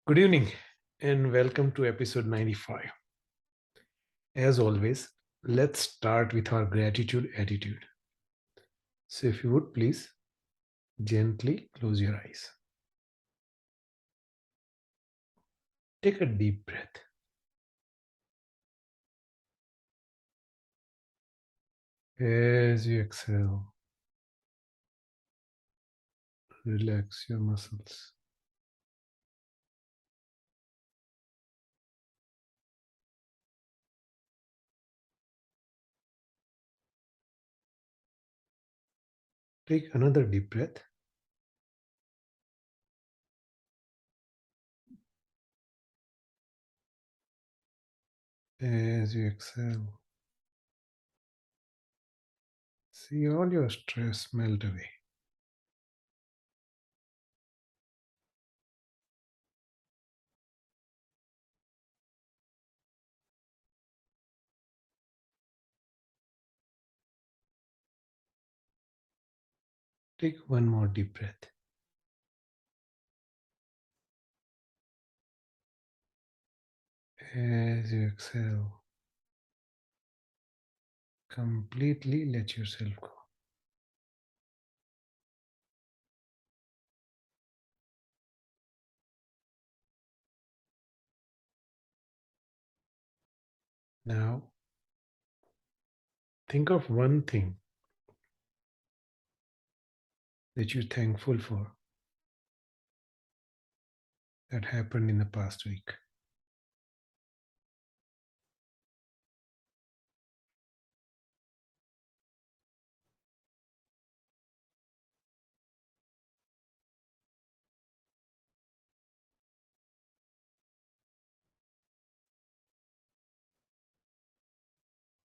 Good evening and welcome to episode 95. As always, let's start with our gratitude attitude. So, if you would please gently close your eyes. Take a deep breath. As you exhale, relax your muscles. Take another deep breath. As you exhale, see all your stress melt away. Take one more deep breath. As you exhale, completely let yourself go. Now, think of one thing that you're thankful for that happened in the past week.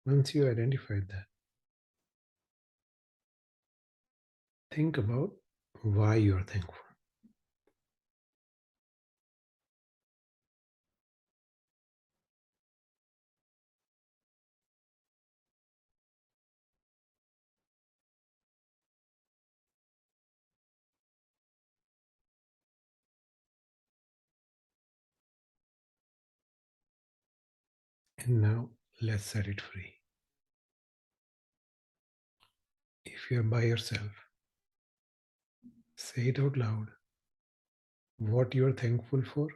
Once you identified that, think about why you're thankful. And now let's set it free. If you're by yourself, say it out loud what you're thankful for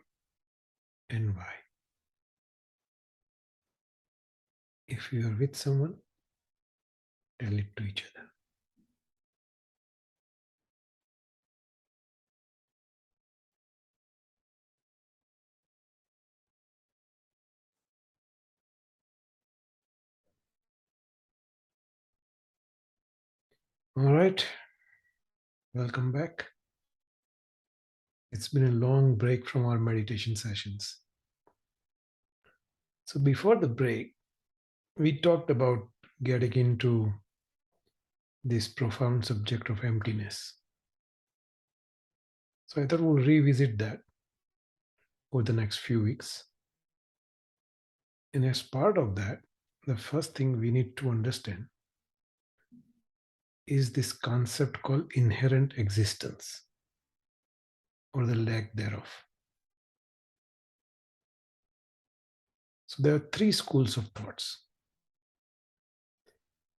and why. If you're with someone, tell it to each other. All right, welcome back. It's been a long break from our meditation sessions. So, before the break, we talked about getting into this profound subject of emptiness. So, I thought we'll revisit that over the next few weeks. And as part of that, the first thing we need to understand is this concept called inherent existence or the lack thereof. So there are three schools of thoughts.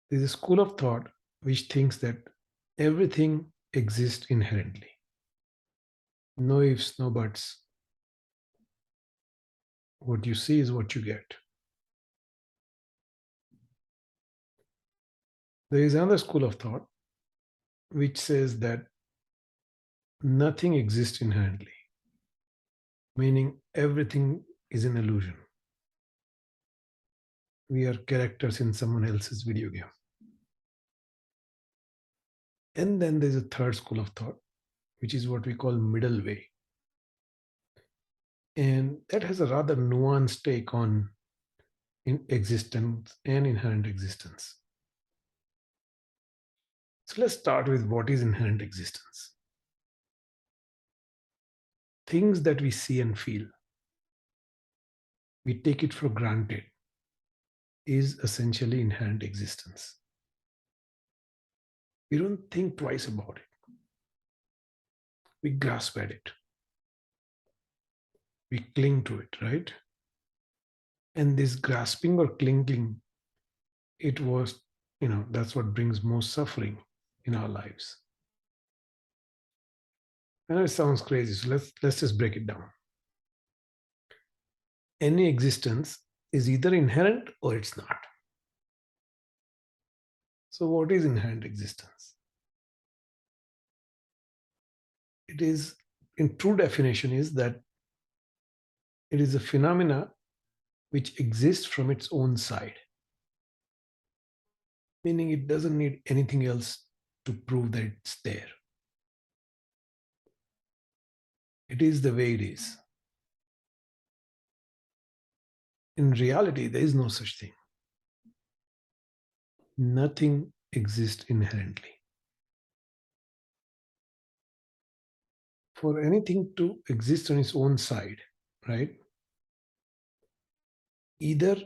There's a school of thought which thinks that everything exists inherently. No ifs, no buts. What you see is what you get. There is another school of thought which says that nothing exists inherently, meaning everything is an illusion. We are characters in someone else's video game. And then there's a third school of thought, which is what we call middle way. And that has a rather nuanced take on in existence and inherent existence. So let's start with what is inherent existence. Things that we see and feel, we take it for granted, is essentially inherent existence. We don't think twice about it. We grasp at it. We cling to it, right? And this grasping or clinging, it was, that's what brings most suffering in our lives. I know it sounds crazy, so let's just break it down. Any existence is either inherent or it's not. So what is inherent existence? It is, in true definition, is that it is a phenomena which exists from its own side, meaning it doesn't need anything else to prove that it's there. It is the way it is. In reality, there is no such thing. Nothing exists inherently. For anything to exist on its own side, right? Either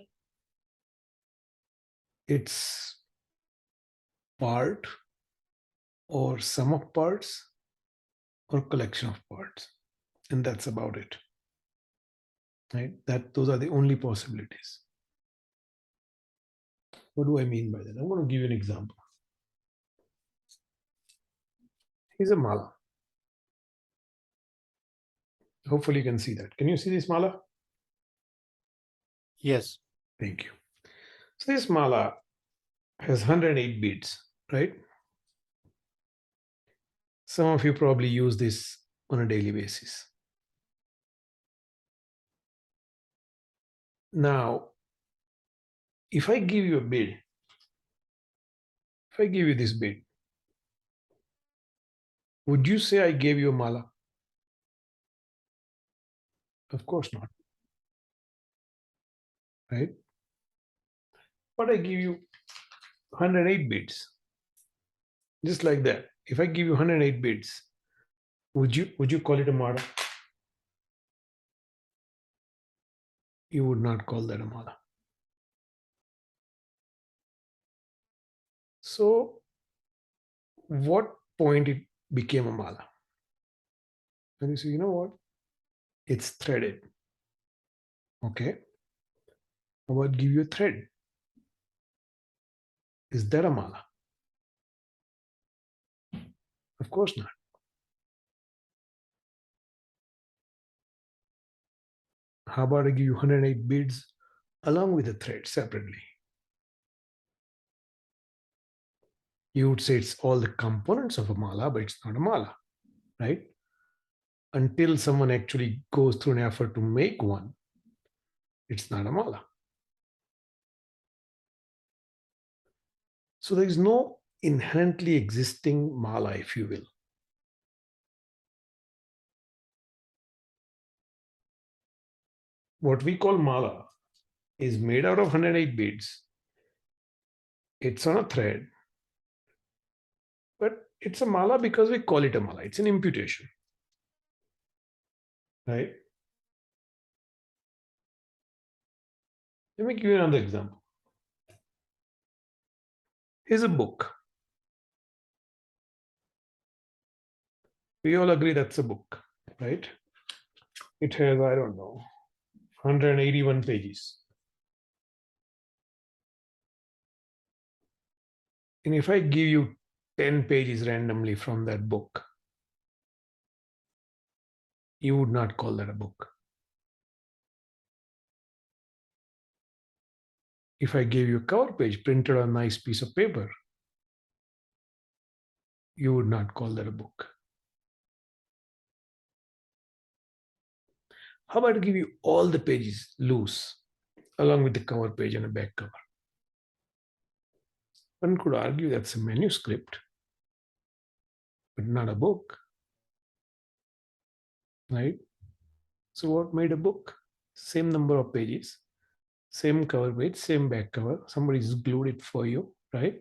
it's part or sum of parts or collection of parts, and that's about it, right? Those are the only possibilities. What do I mean by that? I'm going to give you an example. Here's a mala. Hopefully you can see that. Can you see this mala? Yes. Thank you. So this mala has 108 beads, right? Some of you probably use this on a daily basis. Now, if I give you a bead, if I give you this bead, would you say I gave you a mala? Of course not, right? But I give you 108 beads, just like that. If I give you 108 beads, would you call it a mala? You would not call that a mala. So, what point it became a mala? And you say, you know what? It's threaded. Okay. How about give you a thread? Is that a mala? Of course not. How about I give you 108 beads along with a thread separately? You would say it's all the components of a mala, but it's not a mala, right? Until someone actually goes through an effort to make one, it's not a mala. So there is no inherently existing mala, if you will. What we call mala is made out of 108 beads. It's on a thread, but it's a mala because we call it a mala. It's an imputation, right? Let me give you another example. Here's a book. We all agree that's a book, right? It has, I don't know, 181 pages. And if I give you 10 pages randomly from that book, you would not call that a book. If I gave you a cover page printed on a nice piece of paper, you would not call that a book. How about I give you all the pages loose, along with the cover page and a back cover? One could argue that's a manuscript, but not a book, right? So what made a book? Same number of pages, same cover page, same back cover. Somebody's glued it for you, right?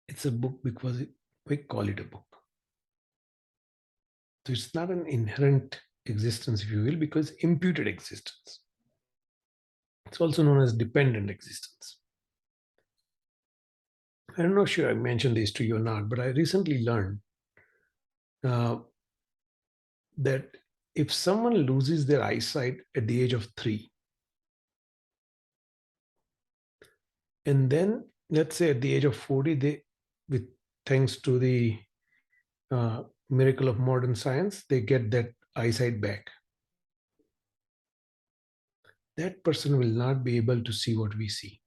It's a book because we call it a book. So it's not an inherent existence, if you will, because imputed existence. It's also known as dependent existence. I'm not sure I mentioned this to you or not, but I recently learned that if someone loses their eyesight at the age of 3, and then let's say at the age of 40, they, with thanks to the miracle of modern science, they get that eyesight back. That person will not be able to see what we see,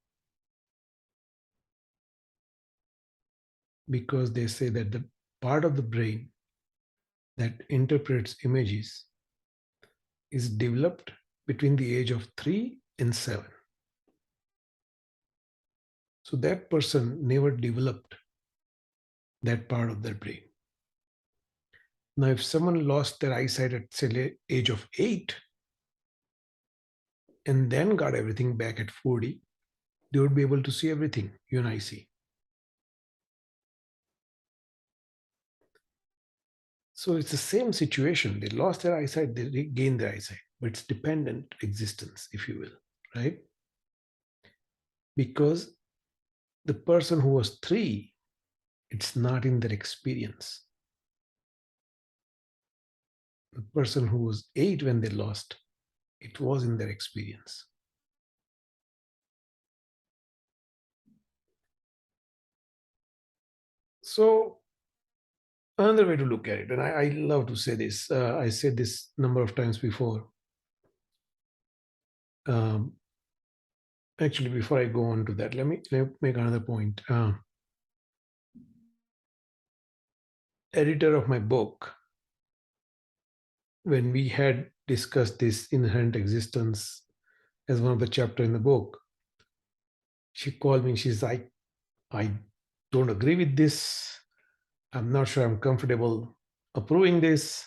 because they say that the part of the brain that interprets images is developed between the age of 3 and 7. So that person never developed that part of their brain. Now, if someone lost their eyesight at say age of 8 and then got everything back at 40, they would be able to see everything you and I see. So it's the same situation. They lost their eyesight, they regained their eyesight, but it's dependent existence, if you will, right? Because the person who was 3, it's not in their experience. The person who was 8 when they lost, it was in their experience. So another way to look at it, and I love to say this, I said this number of times before. Um, Actually, before I go on to that, let me make another point. Editor of my book, when we had discussed this inherent existence as one of the chapter in the book, she called me. She's like, I don't agree with this. I'm not sure I'm comfortable approving this.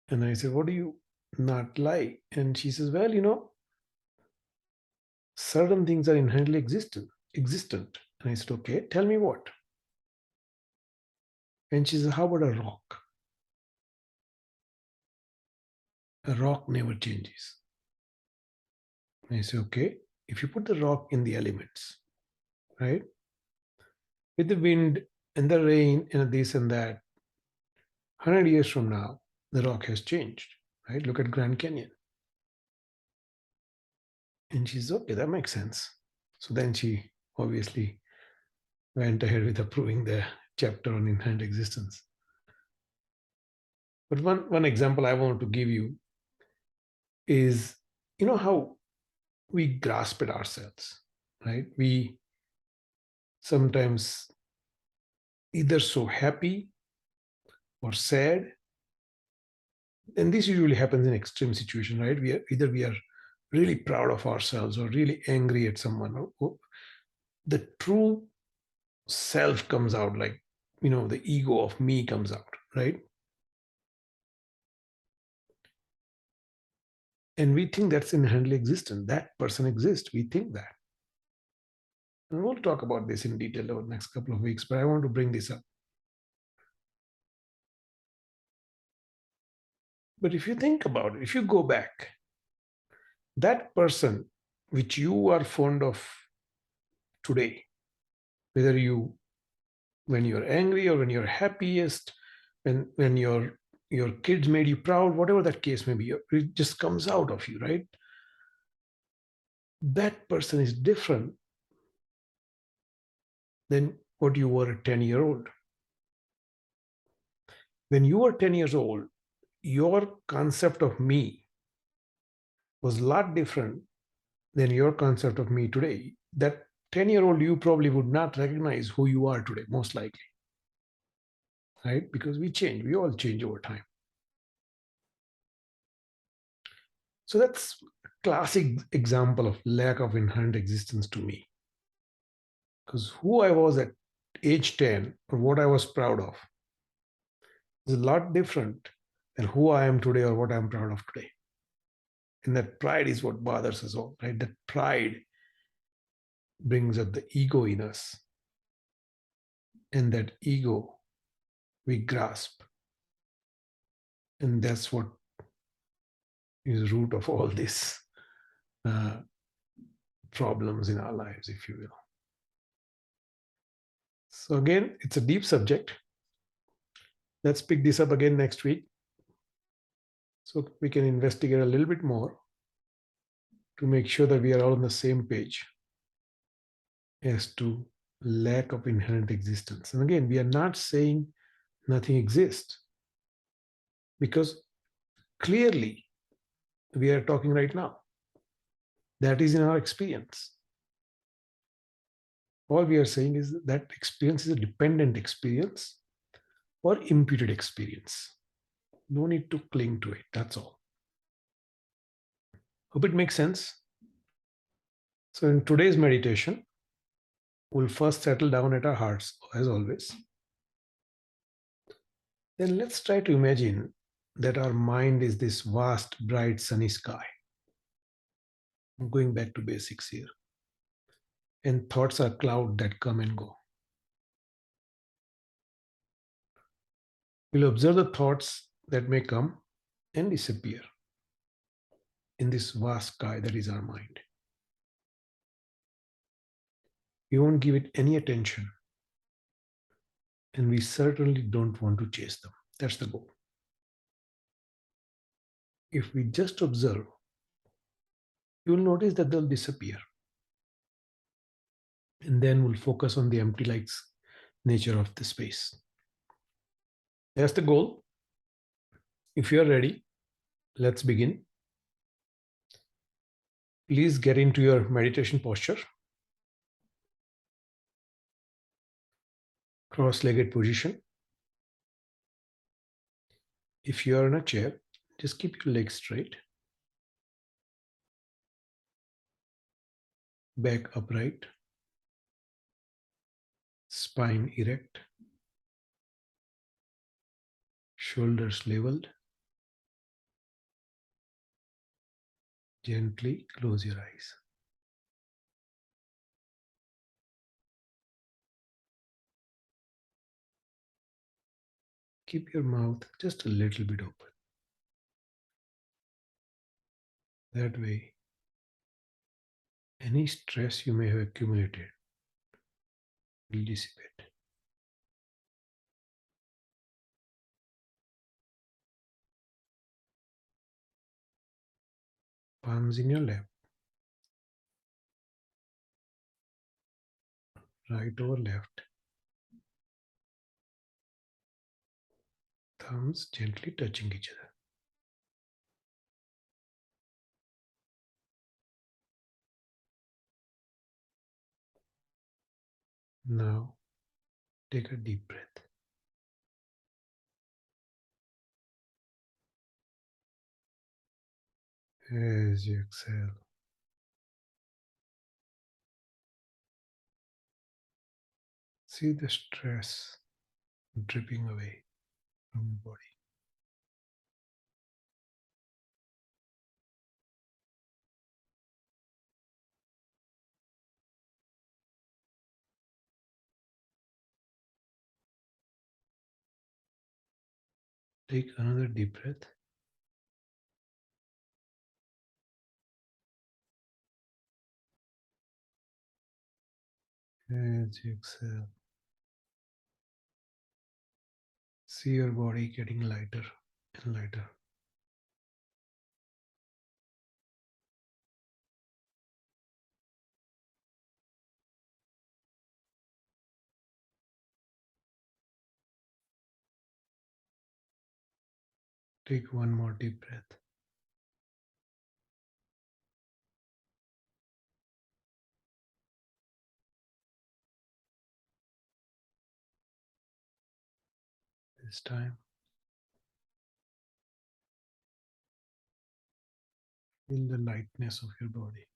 And I said, what do you not like? And she says, well, certain things are inherently existent. And I said, okay, tell me what. And she says, how about a rock? A rock never changes. And I say, okay, if you put the rock in the elements, right? With the wind and the rain and this and that, 100 years from now, the rock has changed, right? Look at Grand Canyon. And she's okay, that makes sense. So then she obviously went ahead with approving the chapter on inherent existence. But one example I want to give you is, how we grasp at ourselves, right? We sometimes either so happy or sad, and this usually happens in extreme situation, right? We are really proud of ourselves or really angry at someone, or the true self comes out, like the ego of me comes out, right? And we think that's inherently existent. That person exists, we think that. And we'll talk about this in detail over the next couple of weeks, but I want to bring this up. But if you think about it, if you go back, that person which you are fond of today, whether when you're angry or when you're happiest, when your kids made you proud, whatever that case may be, it just comes out of you, right? That person is different than what you were a 10-year-old. When you were 10 years old, your concept of me was a lot different than your concept of me today. That 10-year-old, you probably would not recognize who you are today, most likely, right? Because we change, we all change over time. So that's a classic example of lack of inherent existence to me. Because who I was at age 10 or what I was proud of is a lot different than who I am today or what I'm proud of today. And that pride is what bothers us all, right? That pride brings up the ego in us. And that ego we grasp. And that's what is root of all these problems in our lives, if you will. So again, it's a deep subject. Let's pick this up again next week. So we can investigate a little bit more to make sure that we are all on the same page as to lack of inherent existence. And again, we are not saying nothing exists, because clearly we are talking right now. That is in our experience. All we are saying is that experience is a dependent experience or imputed experience. No need to cling to it. That's all. Hope it makes sense. So, in today's meditation, we'll first settle down at our hearts, as always. Then let's try to imagine that our mind is this vast, bright, sunny sky. I'm going back to basics here. And thoughts are clouds that come and go. We'll observe the thoughts that may come and disappear in this vast sky that is our mind. We won't give it any attention, and we certainly don't want to chase them. That's the goal. If we just observe, you will notice that they'll disappear. And then we'll focus on the empty lights nature of the space. That's the goal. If you are ready, let's begin. Please get into your meditation posture. Cross-legged position. If you are in a chair, just keep your legs straight. Back upright. Spine erect. Shoulders leveled. Gently close your eyes. Keep your mouth just a little bit open. That way, any stress you may have accumulated will dissipate. Palms in your lap, right over left. Thumbs gently touching each other. Now, take a deep breath. As you exhale, see the stress dripping away from your body. Take another deep breath. As you exhale, see your body getting lighter and lighter. Take one more deep breath. This time, feel the lightness of your body.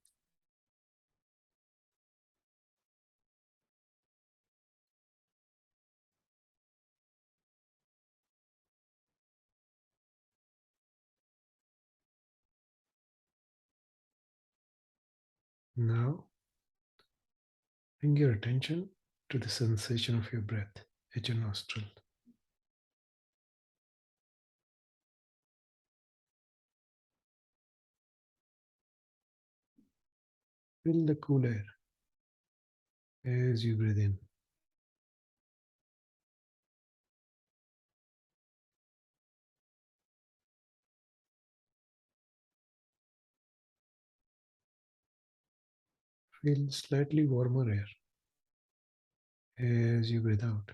Now, bring your attention to the sensation of your breath at your nostril. Feel the cool air as you breathe in. Feel slightly warmer air as you breathe out.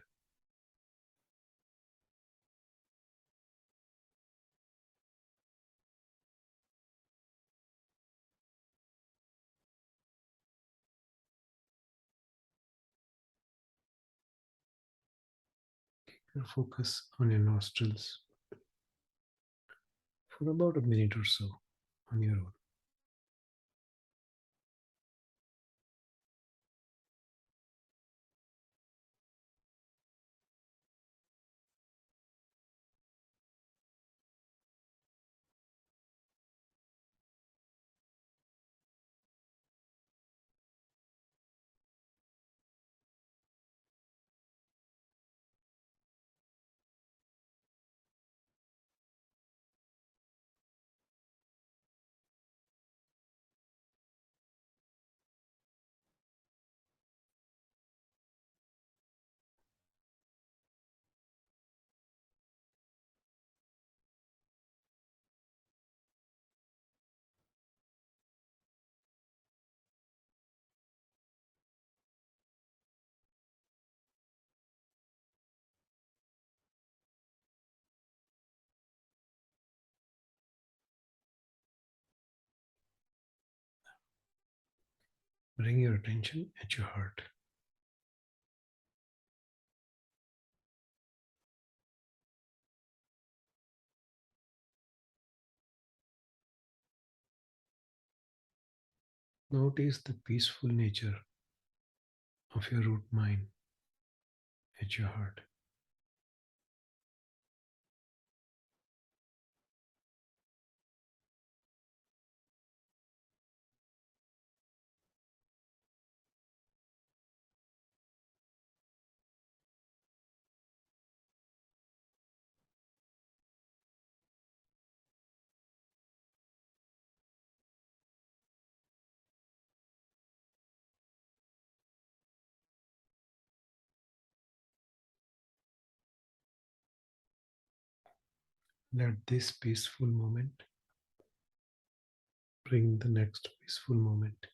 Your focus on your nostrils for about a minute or so on your own. Bring your attention at your heart. Notice the peaceful nature of your root mind at your heart. Let this peaceful moment bring the next peaceful moment.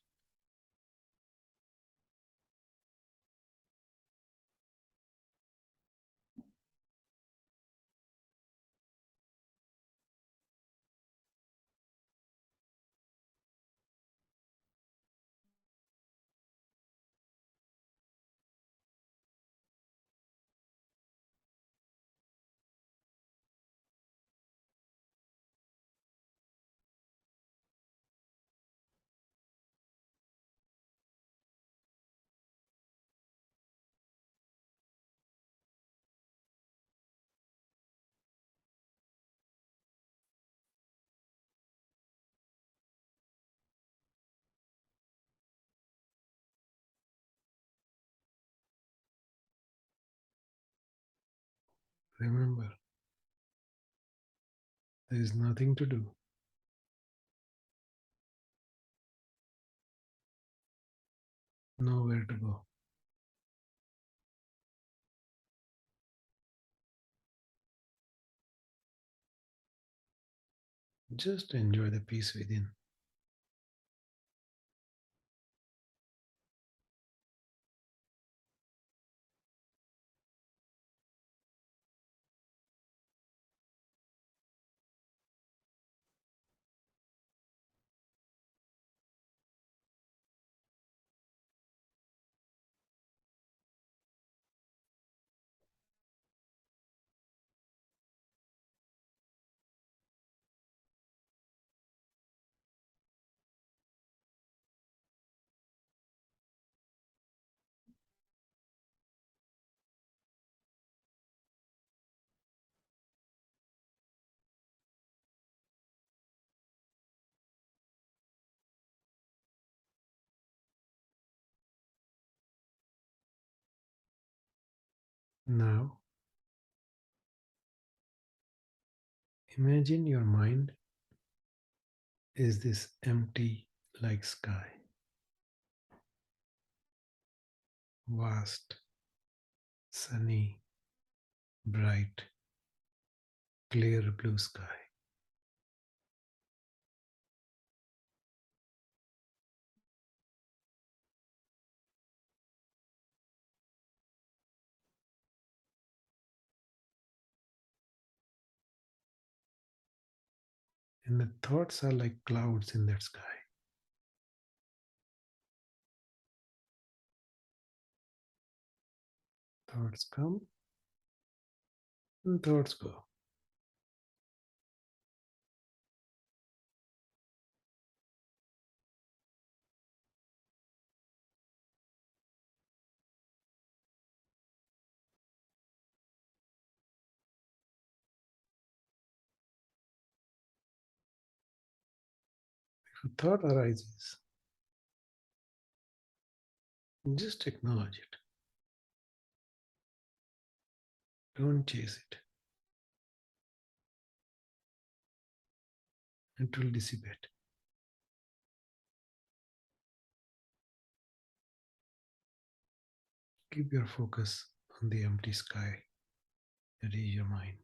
Remember, there is nothing to do, nowhere to go. Just enjoy the peace within. Now, imagine your mind is this empty like sky, vast, sunny, bright, clear blue sky. And the thoughts are like clouds in that sky. Thoughts come and thoughts go. If a thought arises, just acknowledge it. Don't chase it. It will dissipate. Keep your focus on the empty sky that is your mind.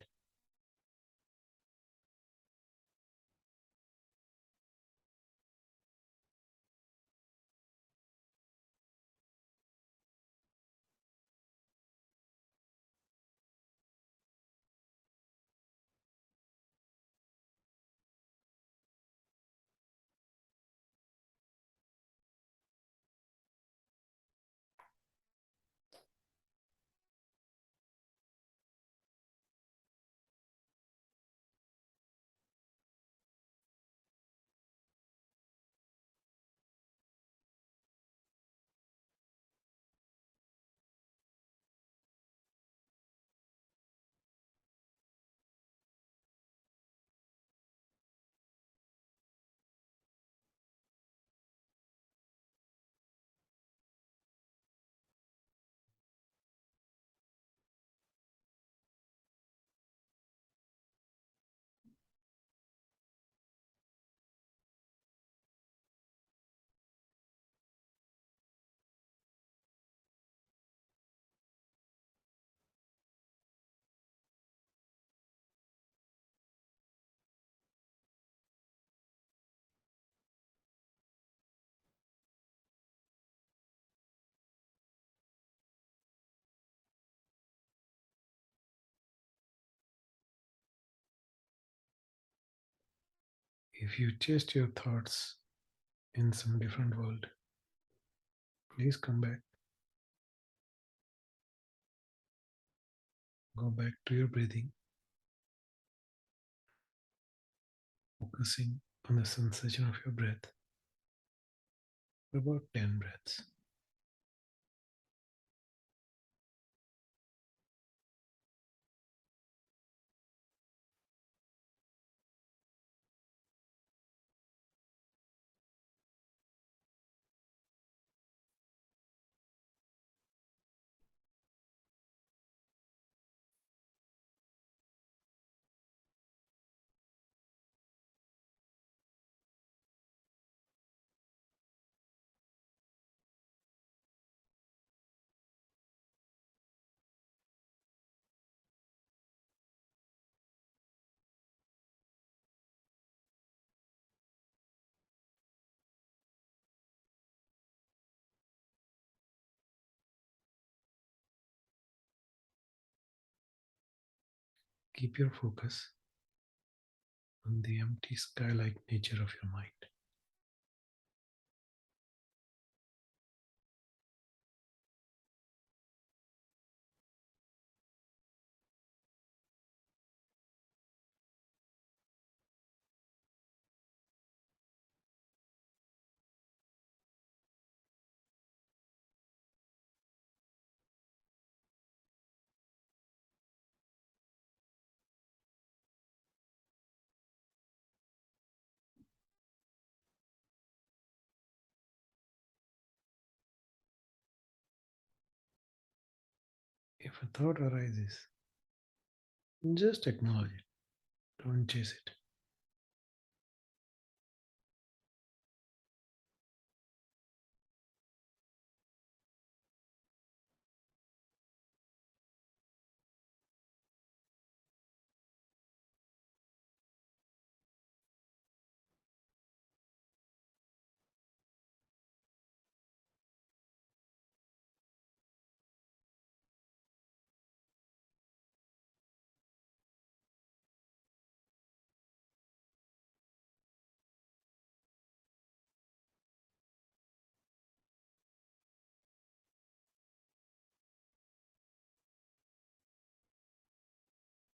If you chased your thoughts in some different world, please come back. Go back to your breathing, focusing on the sensation of your breath for about 10 breaths. Keep your focus on the empty sky like nature of your mind. If a thought arises, just acknowledge it. Don't chase it.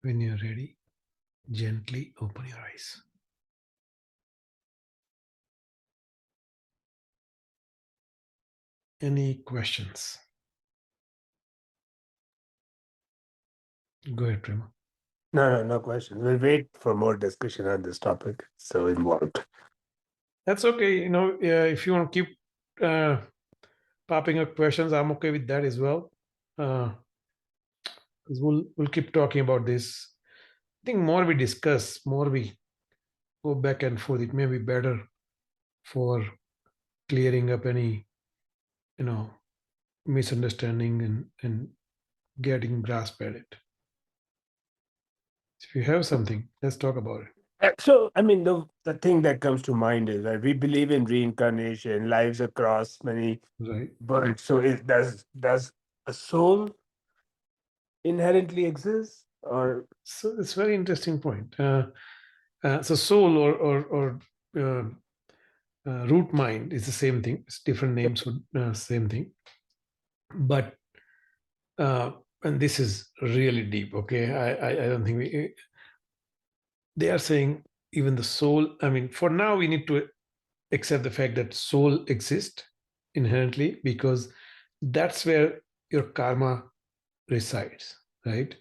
When you're ready, gently open your eyes. Any questions? Go ahead, Prema. No question. We'll wait for more discussion on this topic. It's so involved. That's okay. If you want to keep uh, popping up questions, I'm okay with that as well. Uh, 'Cause we'll keep talking about this. I think more we discuss, more we go back and forth. It may be better for clearing up any you know misunderstanding and getting grasp at it. If you have something, let's talk about it. So, I mean, the thing that comes to mind is that we believe in reincarnation, lives across many Right. births. So, does a soul inherently exist, or So it's very interesting point. So soul or uh, root mind is the same thing. It's different names for same thing. But uh, and this is really deep. Okay, I don't think they are saying even the soul. I mean, for now we need to accept the fact that soul exists inherently because that's where your karma resides, right?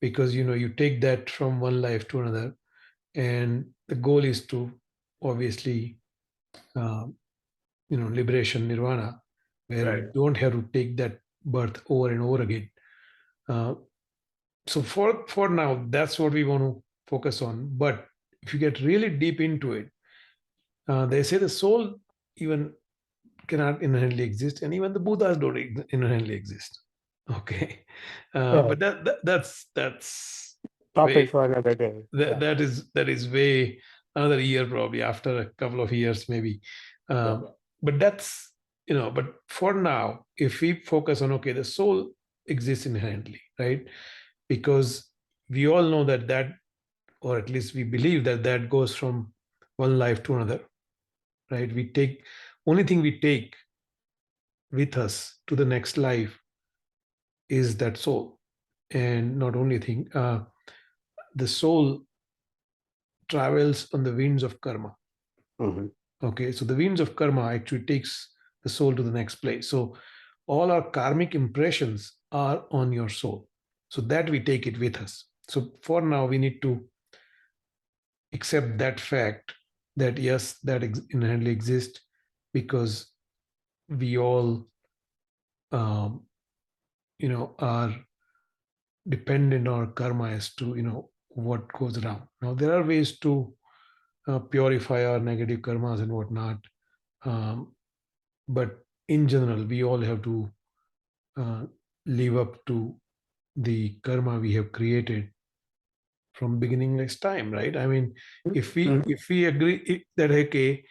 Because you take that from one life to another, and the goal is to obviously uh, liberation nirvana, where we right? don't have to take that birth over and over again. uh, so for now that's what we want to focus on. But if you get really deep into it, they say the soul even cannot inherently exist, and even the buddhas don't inherently exist. Okay. Yeah. But that's Topic way for another day. that, Yeah, that is way another year, probably after a couple of years maybe. yeah. But that's but for now, if we focus on, okay, the soul exists inherently, right? Because we all know that, or at least we believe that goes from one life to another, right? We take only thing we take with us to the next life is that soul. And not only thing, the soul travels on the winds of karma. Hmm. Okay, so the winds of karma actually takes the soul to the next place. So all our karmic impressions are on your soul. So that we take it with us. So for now, we need to accept that fact that yes, that inherently exists, because we all, um, are dependent on karma as to what goes around. Now there are ways to purify our negative karmas and whatnot. Um, but in general, we all have to uh, live up to the karma we have created from beginningless time, right? I mean, if we agree that, okay,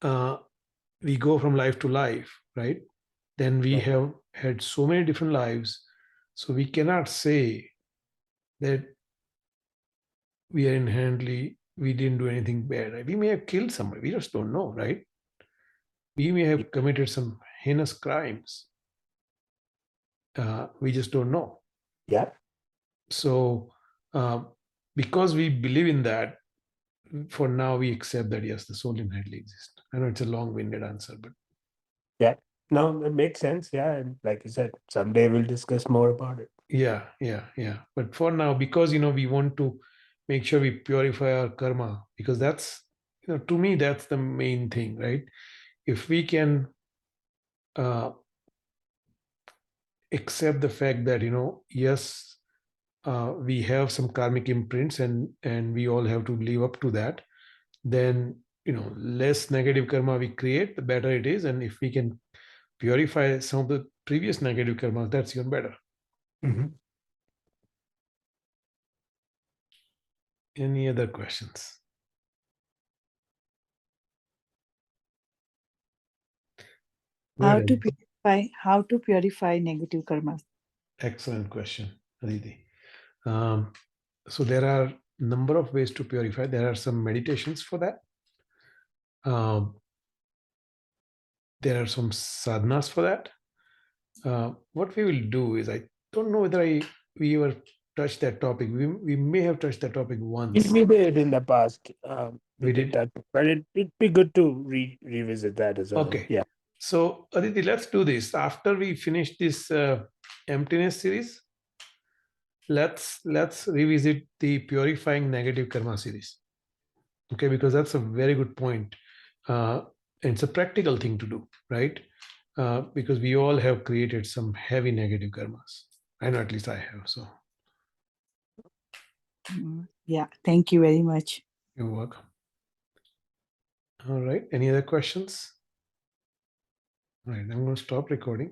uh, we go from life to life, right? Then we have had so many different lives, so we cannot say that we are inherently we didn't do anything bad, right? We may have killed somebody, we just don't know, right? We may have committed some heinous crimes, we just don't know. Yeah, So uh, because we believe in that, for now we accept that yes, the soul inherently exists. I know it's a long-winded answer, but yeah. No, it makes sense. Yeah, and like you said, someday we'll discuss more about it. yeah. But for now, because we want to make sure we purify our karma, because that's to me that's the main thing, right? If we can uh, accept the fact that yes, we have some karmic imprints, and we all have to live up to that, then less negative karma we create, the better it is. And if we can purify some of the previous negative karmas, that's even better. Hmm. Any other questions? Go How ahead. to purify negative karmas? Excellent question, Aditi. So there are number of ways to purify. There are some meditations for that. Um, there are some sadhanas for that. What we will do is, I don't know whether we were touched that topic. We may have touched that topic once. We did in the past. We did. that, but it'd be good to revisit that as well. Okay. Yeah. So, Aditi, let's do this. After we finish this emptiness series, let's revisit the purifying negative karma series. Okay, because that's a very good point. It's a practical thing to do, right? Because we all have created some heavy negative karmas. I know at least I have. So Yeah, thank you very much. you're welcome. All right. Any other questions? All right, I'm going to stop recording.